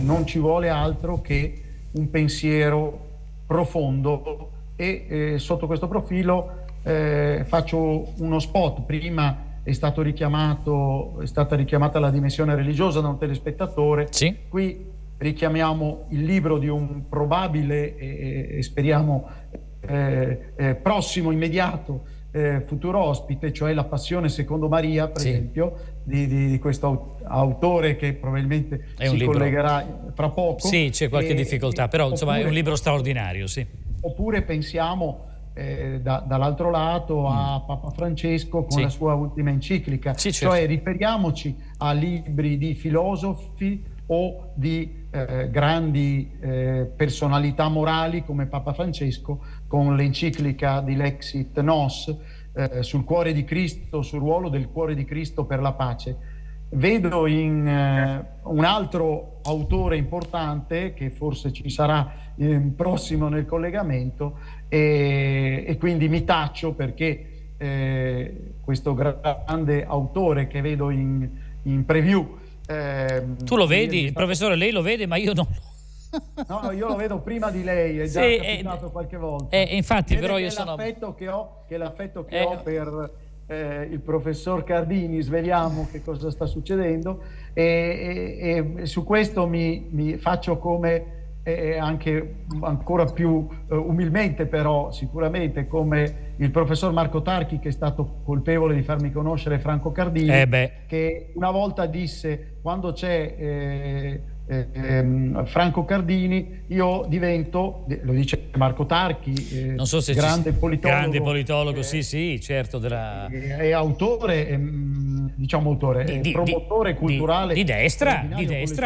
non ci vuole altro che un pensiero profondo e sotto questo profilo faccio uno spot. Prima è stata richiamata la dimensione religiosa da un telespettatore. Sì. Qui richiamiamo il libro di un probabile e speriamo prossimo, immediato futuro ospite, cioè La Passione secondo Maria, per esempio, di questo autore che probabilmente si collegherà fra poco. Sì, c'è qualche difficoltà, però insomma è un libro straordinario, sì. Oppure pensiamo dall'altro lato a Papa Francesco con la sua ultima enciclica, cioè riferiamoci a libri di filosofi o di grandi personalità morali come Papa Francesco con l'enciclica di Lexit Nos sul cuore di Cristo, sul ruolo del cuore di Cristo per la pace. Vedo in un altro autore importante che forse ci sarà prossimo nel collegamento e quindi mi taccio perché questo grande autore che vedo in preview. Tu lo vedi, professore, lei lo vede, ma io non lo... No, io lo vedo prima di lei, è già capitato qualche volta. Infatti, vede però io sono... l'affetto che ho per il professor Cardini, sveliamo che cosa sta succedendo e su questo mi faccio come anche ancora più umilmente, però sicuramente come il professor Marco Tarchi, che è stato colpevole di farmi conoscere Franco Cardini, che una volta disse: quando c'è Franco Cardini io divento, lo dice Marco Tarchi, non so se grande politologo, sì, certo, è autore, diciamo autore, promotore culturale di destra,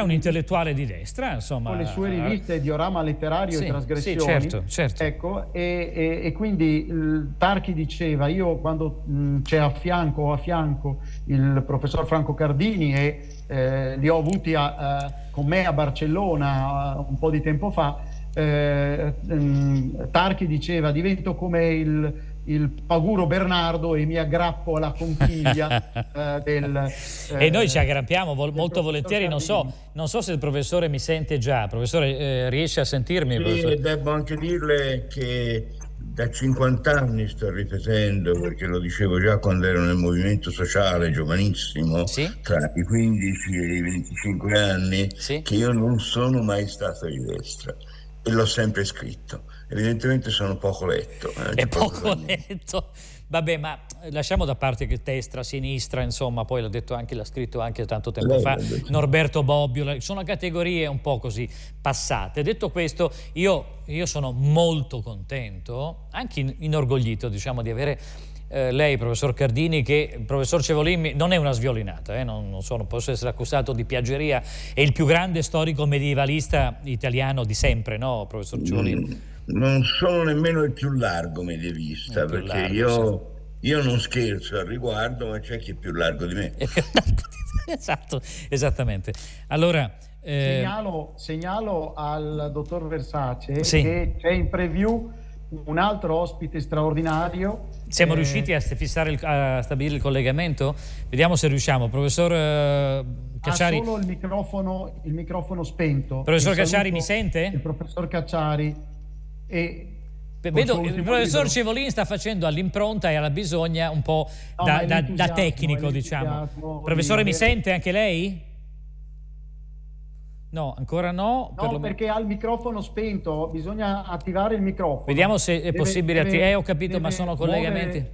un intellettuale di destra, insomma, con le sue riviste Diorama Letterario e Trasgressioni, certo. Ecco, e quindi Tarchi diceva: io quando c'è a fianco il professor Franco Cardini e li ho avuti con me a Barcellona un po' di tempo fa, Tarchi diceva: divento come il paguro Bernardo e mi aggrappo alla conchiglia e noi ci aggrappiamo molto volentieri. Non so se il professore mi sente già. Professore, riesce a sentirmi? Sì, devo anche dirle che da 50 anni sto ripetendo, perché lo dicevo già quando ero nel movimento sociale, giovanissimo, tra i 15 e i 25 anni, che io non sono mai stato di destra e l'ho sempre scritto. Evidentemente sono poco letto. È poco letto. Vabbè, ma lasciamo da parte che destra, sinistra, insomma, poi l'ha scritto anche tanto tempo fa Norberto Bobbio, sono categorie un po' così passate. Detto questo, io sono molto contento, anche inorgoglito, diciamo, di avere lei, professor Cardini, che il professor Cevolin non è una sviolinata, non posso essere accusato di piaggeria, è il più grande storico medievalista italiano di sempre, no, professor Cevolin? Non sono nemmeno il più largo medievista, perché io non scherzo al riguardo, ma c'è chi è più largo di me. Esatto, esattamente. Allora segnalo al dottor Versace che c'è in preview un altro ospite straordinario. Siamo riusciti a stabilire il collegamento? Vediamo se riusciamo. Professor Cacciari, ha solo il microfono spento. Professor Cacciari, mi sente? Il professor Cacciari. Vedo il professor Cevolin sta facendo all'impronta e alla bisogna un po' da tecnico, diciamo. Professore, mi sente anche lei? No, ancora no. No, perché ha il microfono spento, bisogna attivare il microfono. Vediamo se è possibile. Ho capito, ma sono collegamenti.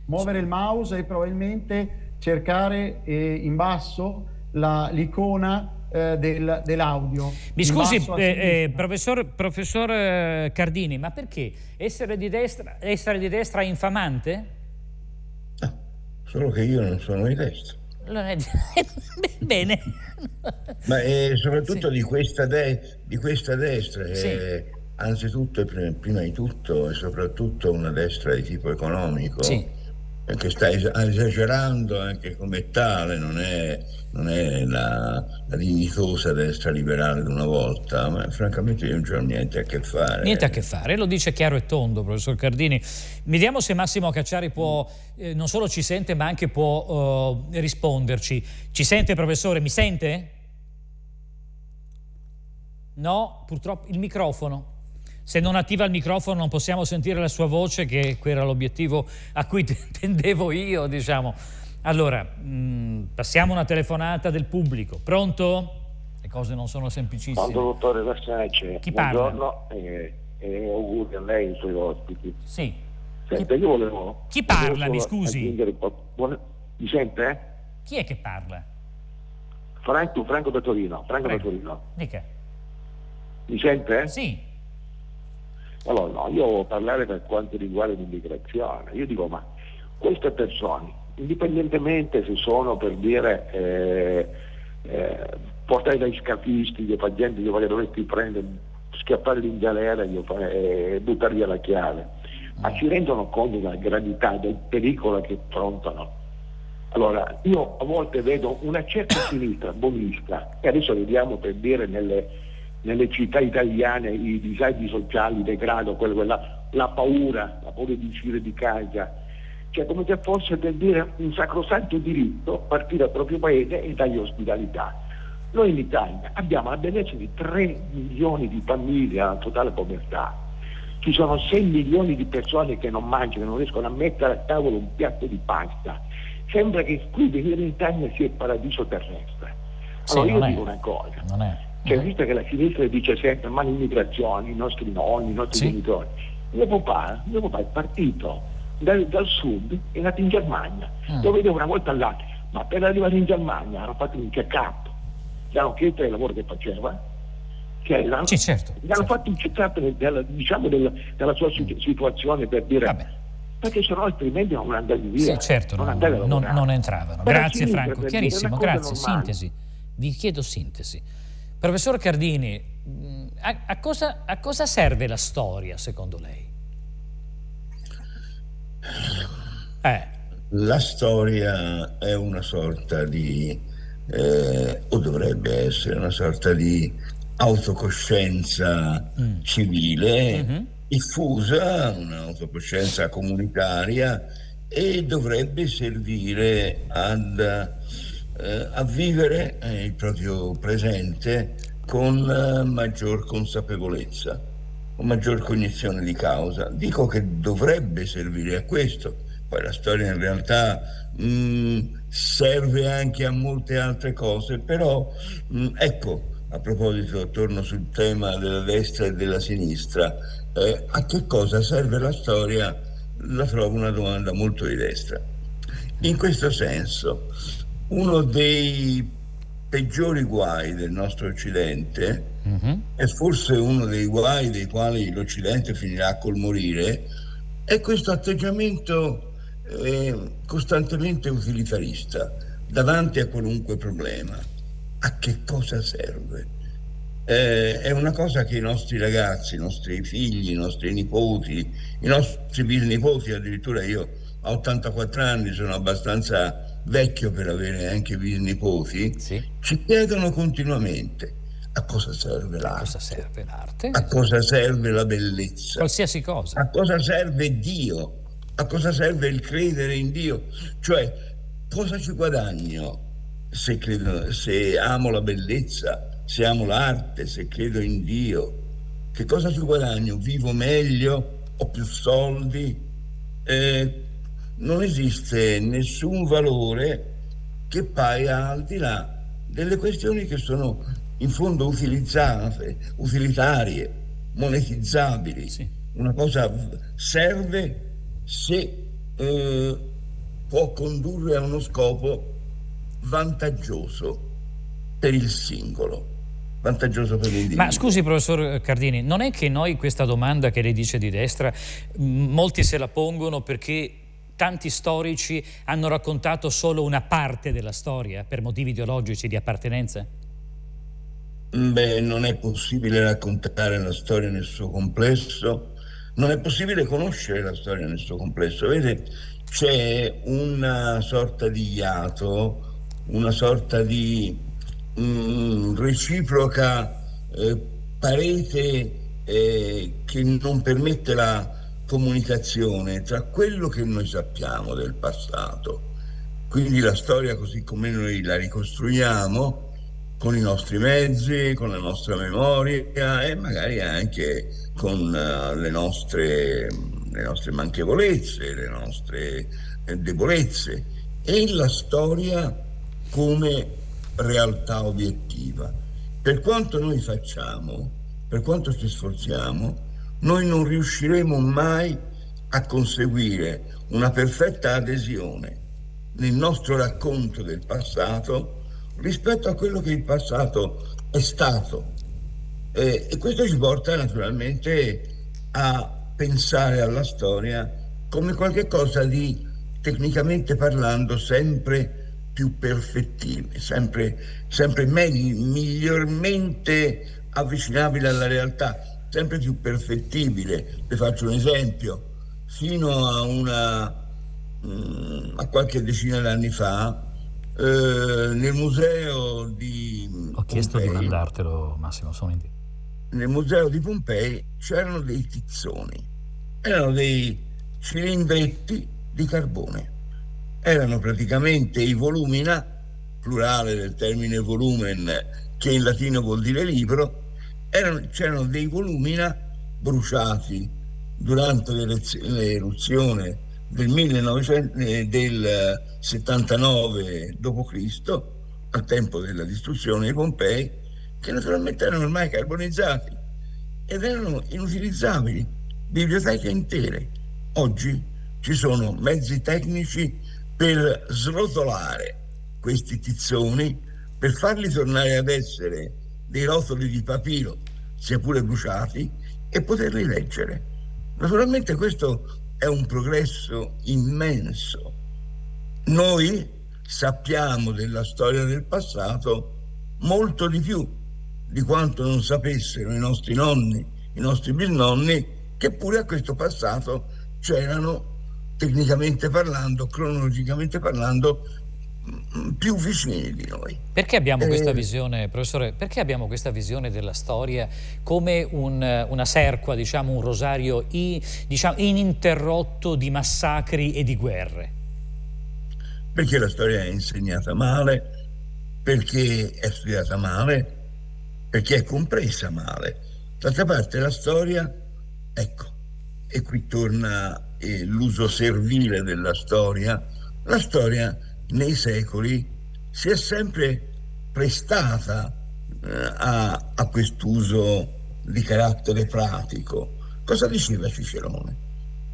Muovere il mouse e probabilmente cercare in basso l'icona dell'audio. Mi scusi, professor Cardini, ma perché essere di destra è infamante? Solo che io non sono di destra. Bene. Ma soprattutto di questa destra, che anzitutto e prima di tutto e soprattutto una destra di tipo economico, che sta esagerando anche come tale, non è la dignitosa destra liberale di una volta, ma francamente io non c'ho niente a che fare. Niente a che fare, lo dice chiaro e tondo, professor Cardini. Vediamo se Massimo Cacciari può, non solo ci sente, ma anche può risponderci. Ci sente, professore? Mi sente? No, purtroppo il microfono. Se non attiva il microfono non possiamo sentire la sua voce, che era l'obiettivo a cui tendevo io, diciamo. Allora, passiamo una telefonata del pubblico. Pronto? Le cose non sono semplicissime. Pronto, dottore Versace. Chi parla? Buongiorno e auguri a lei e ai suoi ospiti. Sì. Senta, io volevo... Chi parla, mi scusi? Mi sente? Chi è che parla? Franco da Torino. Franco da Torino. Dica. Mi sente? Sì. Allora, no, io volevo parlare per quanto riguarda l'immigrazione. Io dico, ma queste persone, indipendentemente se sono, per dire, portate dai scafisti, che fa gente che dovresti prendere, schiappare in galera e buttare via la chiave, ma ci rendono conto della gravità, del pericolo che affrontano. Allora, io a volte vedo una certa sinistra buonista, e adesso vediamo, per dire, nelle città italiane i disagi sociali, il degrado, la paura di uscire di casa, cioè come se fosse, per dire, un sacrosanto diritto partire dal proprio paese e dargli ospitalità. Noi in Italia abbiamo la bellezza di 3 milioni di famiglie alla totale povertà, ci sono 6 milioni di persone che non mangiano, non riescono a mettere a tavola un piatto di pasta. Sembra che qui venire in Italia sia il paradiso terrestre. Allora io dico una cosa, cioè, visto che la sinistra dice sempre ma l'immigrazione, i nostri nonni, i nostri genitori, mio papà è partito dal sud, è nato in Germania, lo vedevo una volta all'anno, ma per arrivare in Germania hanno fatto un check-up, gli hanno chiesto il lavoro che faceva, gli hanno fatto un check-up della sua situazione, per dire, perché sennò altrimenti non andavi via. Sì, certo, non entravano. Grazie Franco, chiarissimo, grazie. Sintesi, vi chiedo sintesi. Professor Cardini, a cosa serve la storia secondo lei? La storia è una sorta di, o dovrebbe essere una sorta di autocoscienza civile, diffusa, un'autocoscienza comunitaria, e dovrebbe servire a vivere il proprio presente con maggior consapevolezza, con maggior cognizione di causa. Dico che dovrebbe servire a questo, poi la storia in realtà serve anche a molte altre cose, però ecco, a proposito, torno sul tema della destra e della sinistra, a che cosa serve la storia? La trovo una domanda molto di destra. In questo senso, uno dei peggiori guai del nostro Occidente, e forse uno dei guai dei quali l'Occidente finirà col morire, è questo atteggiamento costantemente utilitarista davanti a qualunque problema. A che cosa serve? È una cosa che i nostri ragazzi, i nostri figli, i nostri nipoti, i nostri bisnipoti, addirittura io a 84 anni sono abbastanza vecchio per avere anche bisnipoti, ci chiedono continuamente: a cosa serve l'arte? A cosa serve l'arte? A cosa serve la bellezza? Qualsiasi cosa. A cosa serve Dio? A cosa serve il credere in Dio? Cioè, cosa ci guadagno se amo la bellezza, se amo l'arte, se credo in Dio? Che cosa ci guadagno? Vivo meglio? Ho più soldi? Non esiste nessun valore che paia al di là delle questioni che sono in fondo utilizzate, utilitarie, monetizzabili. Una cosa serve se può condurre a uno scopo vantaggioso per il singolo, vantaggioso per l'individuo. Ma scusi professor Cardini, non è che noi questa domanda che lei dice di destra, molti se la pongono perché tanti storici hanno raccontato solo una parte della storia per motivi ideologici di appartenenza? Beh, non è possibile raccontare la storia nel suo complesso, non è possibile conoscere la storia nel suo complesso. Vede, c'è una sorta di iato, una sorta di reciproca parete che non permette la comunicazione tra quello che noi sappiamo del passato, quindi la storia così come noi la ricostruiamo, con i nostri mezzi, con la nostra memoria e magari anche con le nostre manchevolezze, le nostre debolezze, e la storia come realtà obiettiva. Per quanto noi facciamo, per quanto ci sforziamo, noi non riusciremo mai a conseguire una perfetta adesione nel nostro racconto del passato rispetto a quello che il passato è stato. E questo ci porta naturalmente a pensare alla storia come qualcosa di, tecnicamente parlando, sempre più perfettibile, sempre migliormente avvicinabile alla realtà, sempre più perfettibile. Vi faccio un esempio: fino a qualche decina d'anni fa, nel museo di Ho chiesto di mandartelo, Massimo, nel museo di Pompei c'erano dei tizzoni, erano dei cilindretti di carbone, erano praticamente i volumina, plurale del termine volumen, che in latino vuol dire libro. C'erano dei volumina bruciati durante l'eruzione del 79 d.C., al tempo della distruzione di Pompei, che naturalmente erano ormai carbonizzati ed erano inutilizzabili, biblioteche intere. Oggi ci sono mezzi tecnici per srotolare questi tizzoni, per farli tornare ad essere dei rotoli di papiro, sia pure bruciati, e poterli leggere. Naturalmente questo è un progresso immenso. Noi sappiamo della storia del passato molto di più di quanto non sapessero i nostri nonni, i nostri bisnonni, che pure a questo passato c'erano, tecnicamente parlando, cronologicamente parlando, più vicini di noi. Perché abbiamo questa visione, professore, perché abbiamo questa visione della storia come una serqua, diciamo, un rosario ininterrotto di massacri e di guerre? Perché la storia è insegnata male, perché è studiata male, perché è compresa male. D'altra parte la storia, ecco, e qui torna l'uso servile della storia. La storia nei secoli si è sempre prestata a quest'uso di carattere pratico. Cosa diceva Cicerone?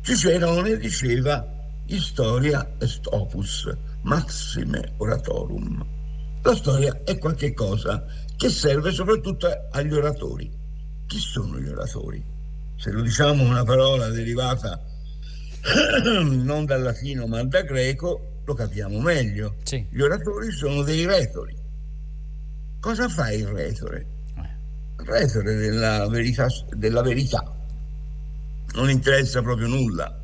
Cicerone diceva: historia est opus maxime oratorum. La storia è qualche cosa che serve soprattutto agli oratori. Chi sono gli oratori? Se lo diciamo una parola derivata non dal latino ma dal greco, lo capiamo meglio. Sì. Gli oratori sono dei retori. Cosa fa il retore? Il retore della verità. Non interessa proprio nulla.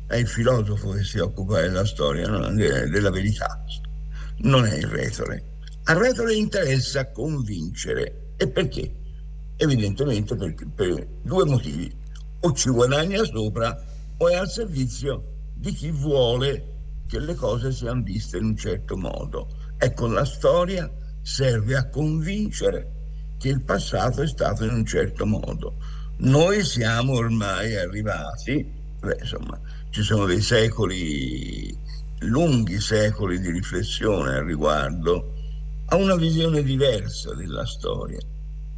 È il filosofo che si occupa della storia, no? Della verità. Non è il retore. Al retore interessa convincere. E perché? Evidentemente per due motivi: o ci guadagna sopra o è al servizio di chi vuole che le cose siano viste in un certo modo. Ecco, la storia serve a convincere che il passato è stato in un certo modo. Noi siamo ormai arrivati, insomma, ci sono dei secoli, lunghi secoli di riflessione al riguardo, a una visione diversa della storia.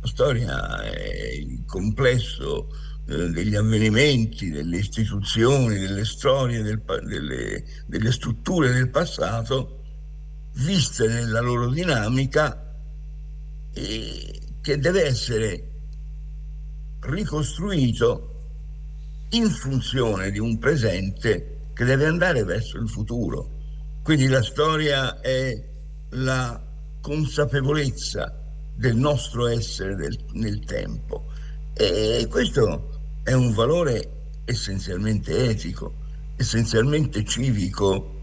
La storia è il complesso degli avvenimenti, delle istituzioni, delle storie, delle strutture del passato, viste nella loro dinamica, che deve essere ricostruito in funzione di un presente che deve andare verso il futuro. Quindi la storia è la consapevolezza del nostro essere nel tempo, e questo è un valore essenzialmente etico, essenzialmente civico,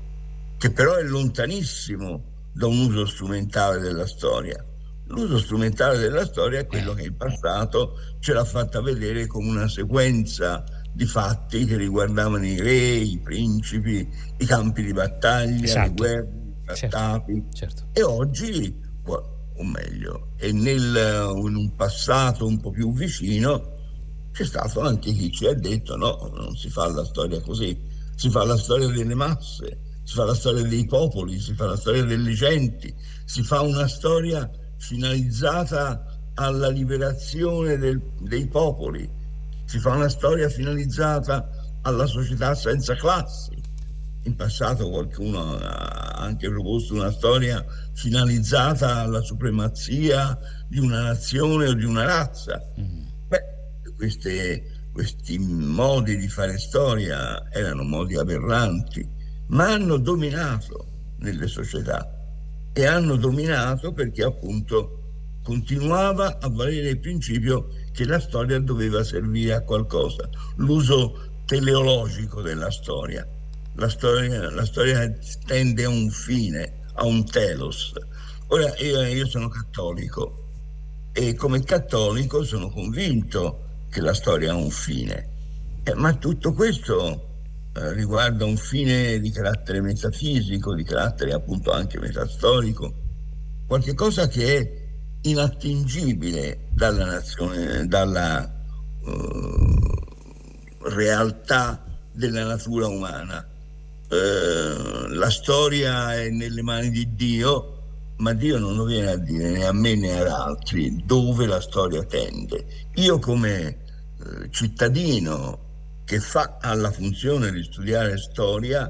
che però è lontanissimo da un uso strumentale della storia. L'uso strumentale della storia è quello che il passato ce l'ha fatta vedere come una sequenza di fatti che riguardavano i re, i principi, i campi di battaglia, esatto, le guerre, i trattati. Certo. E oggi o meglio, e in un passato un po' più vicino c'è stato anche chi ci ha detto no, non si fa la storia così, si fa la storia delle masse, si fa la storia dei popoli, si fa la storia delle genti, si fa una storia finalizzata alla liberazione dei popoli, si fa una storia finalizzata alla società senza classi. In passato qualcuno ha anche proposto una storia finalizzata alla supremazia di una nazione o di una razza. Beh, questi modi di fare storia erano modi aberranti, ma hanno dominato nelle società, e hanno dominato perché appunto continuava a valere il principio che la storia doveva servire a qualcosa, l'uso teleologico della storia. La storia tende a un fine, a un telos. Ora io sono cattolico e come cattolico sono convinto che la storia ha un fine, ma tutto questo riguarda un fine di carattere metafisico, di carattere appunto anche metastorico, qualche cosa che è inattingibile dalla nazione, dalla realtà della natura umana. La storia è nelle mani di Dio, ma Dio non lo viene a dire né a me né ad altri dove la storia tende. Io come cittadino che ha la funzione di studiare storia,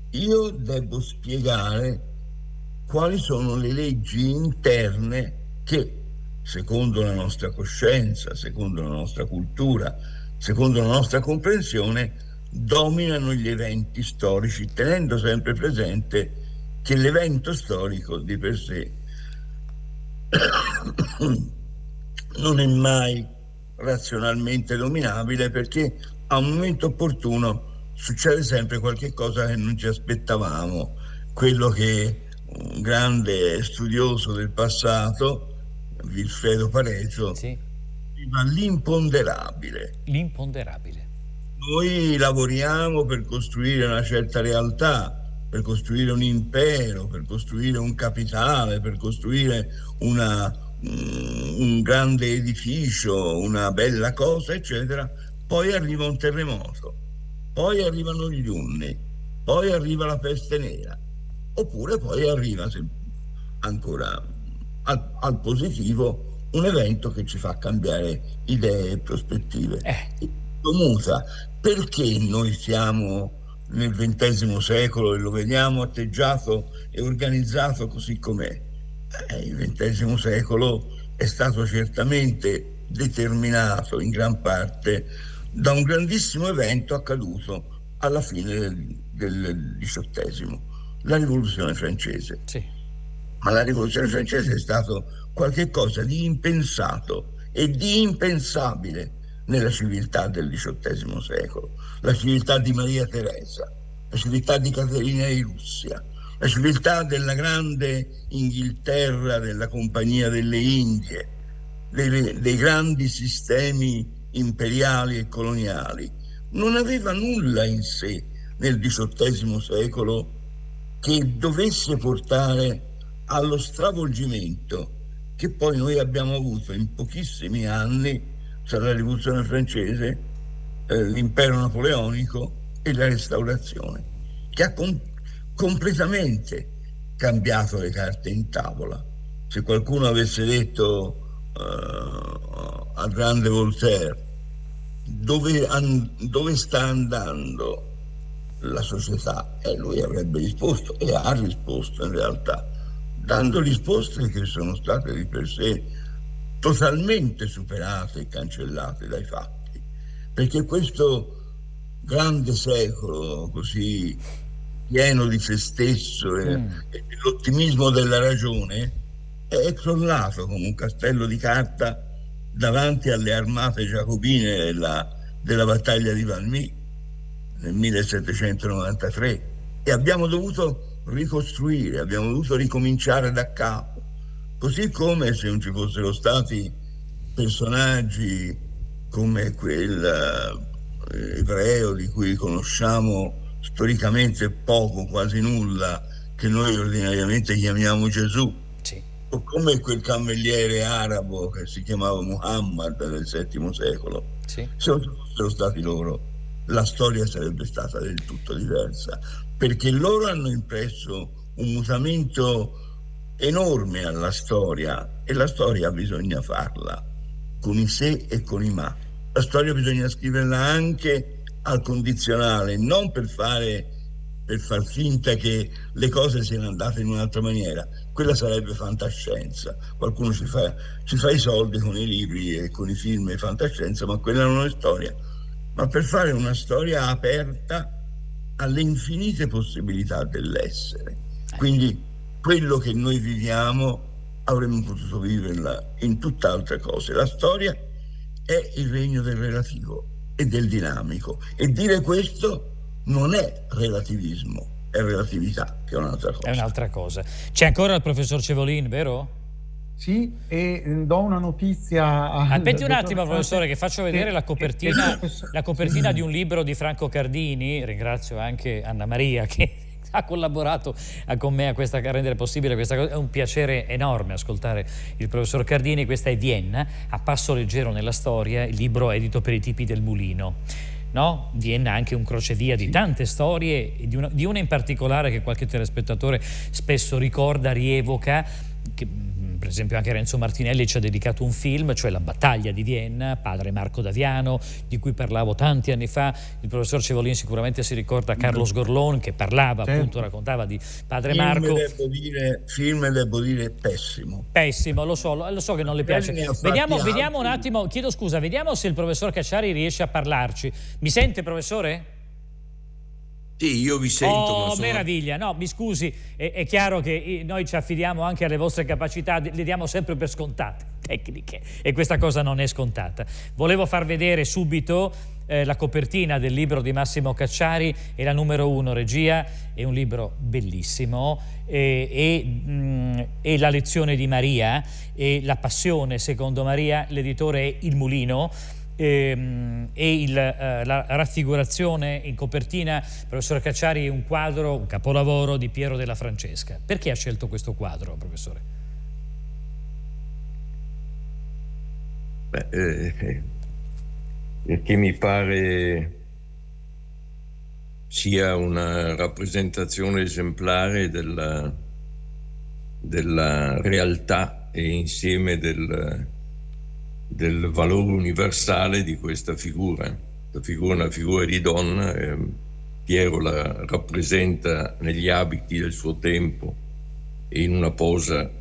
io devo spiegare quali sono le leggi interne che, secondo la nostra coscienza, secondo la nostra cultura, secondo la nostra comprensione, dominano gli eventi storici, tenendo sempre presente che l'evento storico di per sé non è mai razionalmente dominabile, perché a un momento opportuno succede sempre qualche cosa che non ci aspettavamo. Quello che un grande studioso del passato, Vilfredo Pareto, chiama l'imponderabile. L'imponderabile. Noi lavoriamo per costruire una certa realtà, per costruire un impero, per costruire un capitale, per costruire un grande edificio, una bella cosa, eccetera. Poi arriva un terremoto, poi arrivano gli Unni, poi arriva la peste nera, oppure poi arriva ancora al positivo un evento che ci fa cambiare idee e prospettive. Muta. Perché noi siamo nel XX secolo e lo vediamo atteggiato e organizzato così com'è? Il XX secolo è stato certamente determinato in gran parte da un grandissimo evento accaduto alla fine del XVIII, la Rivoluzione francese. Sì. Ma la Rivoluzione francese è stato qualcosa di impensato e di impensabile nella civiltà del XVIII secolo, la civiltà di Maria Teresa, la civiltà di Caterina di Russia, la civiltà della grande Inghilterra, della Compagnia delle Indie, dei grandi sistemi imperiali e coloniali. Non aveva nulla in sé nel XVIII secolo che dovesse portare allo stravolgimento che poi noi abbiamo avuto in pochissimi anni tra la Rivoluzione francese, l'impero napoleonico e la Restaurazione, che ha completamente cambiato le carte in tavola. Se qualcuno avesse detto al grande Voltaire dove sta andando la società, e lui avrebbe risposto, e ha risposto in realtà, dando risposte che sono state di per sé totalmente superate e cancellate dai fatti, perché questo grande secolo così pieno di se stesso e dell'ottimismo della ragione è crollato come un castello di carta davanti alle armate giacobine della battaglia di Valmy nel 1793, e abbiamo dovuto ricostruire, abbiamo dovuto ricominciare da capo, così come se non ci fossero stati personaggi come quel ebreo di cui conosciamo storicamente poco, quasi nulla, che noi ordinariamente chiamiamo Gesù. Sì. o come quel cammelliere arabo che si chiamava Muhammad nel VII secolo. Sì. Se non fossero stati loro, la storia sarebbe stata del tutto diversa, perché loro hanno impresso un mutamento enorme alla storia, e la storia bisogna farla con i se e con i ma. La storia bisogna scriverla anche al condizionale, non per far finta che le cose siano andate in un'altra maniera. Quella sarebbe fantascienza. Qualcuno ci fa i soldi con i libri e con i film e fantascienza, ma quella non è storia. Ma per fare una storia aperta alle infinite possibilità dell'essere. Quindi quello che noi viviamo avremmo potuto viverla in tutt'altre cose. La storia è il regno del relativo e del dinamico, e dire questo non è relativismo, è relatività, che è un'altra cosa. È un'altra cosa. C'è ancora il professor Cevolin, vero? Sì, e do una notizia. Aspetti un attimo, professore, che faccio vedere la copertina di un libro di Franco Cardini. Ringrazio anche Anna Maria che ha collaborato con me a rendere possibile questa cosa. È un piacere enorme ascoltare il professor Cardini. Questa è Vienna, a passo leggero nella storia, il libro edito per i tipi del Mulino. No? Vienna è anche un crocevia di tante storie, di una in particolare che qualche telespettatore spesso ricorda, rievoca, che per esempio anche Renzo Martinelli ci ha dedicato un film, cioè La battaglia di Vienna, padre Marco Daviano, di cui parlavo tanti anni fa. Il professor Cevolin sicuramente si ricorda Carlos Gorlón, che parlava, appunto, raccontava di padre Marco. Film devo dire pessimo. Pessimo, lo so che non le piace. Vediamo un attimo, chiedo scusa, vediamo se il professor Cacciari riesce a parlarci. Mi sente, professore? Sì, io vi sento. Oh, meraviglia. No, mi scusi, è chiaro che noi ci affidiamo anche alle vostre capacità, le diamo sempre per scontate, tecniche, e questa cosa non è scontata. Volevo far vedere subito la copertina del libro di Massimo Cacciari, è la numero 1, regia, è un libro bellissimo, e La lezione di Maria, e La passione secondo Maria, l'editore è Il Mulino, e la raffigurazione in copertina, professore Cacciari, è un quadro, un capolavoro di Piero della Francesca. Perché ha scelto questo quadro, professore? Perché mi pare sia una rappresentazione esemplare della realtà e insieme del valore universale di questa figura. La figura è una figura di donna, Piero la rappresenta negli abiti del suo tempo e in una posa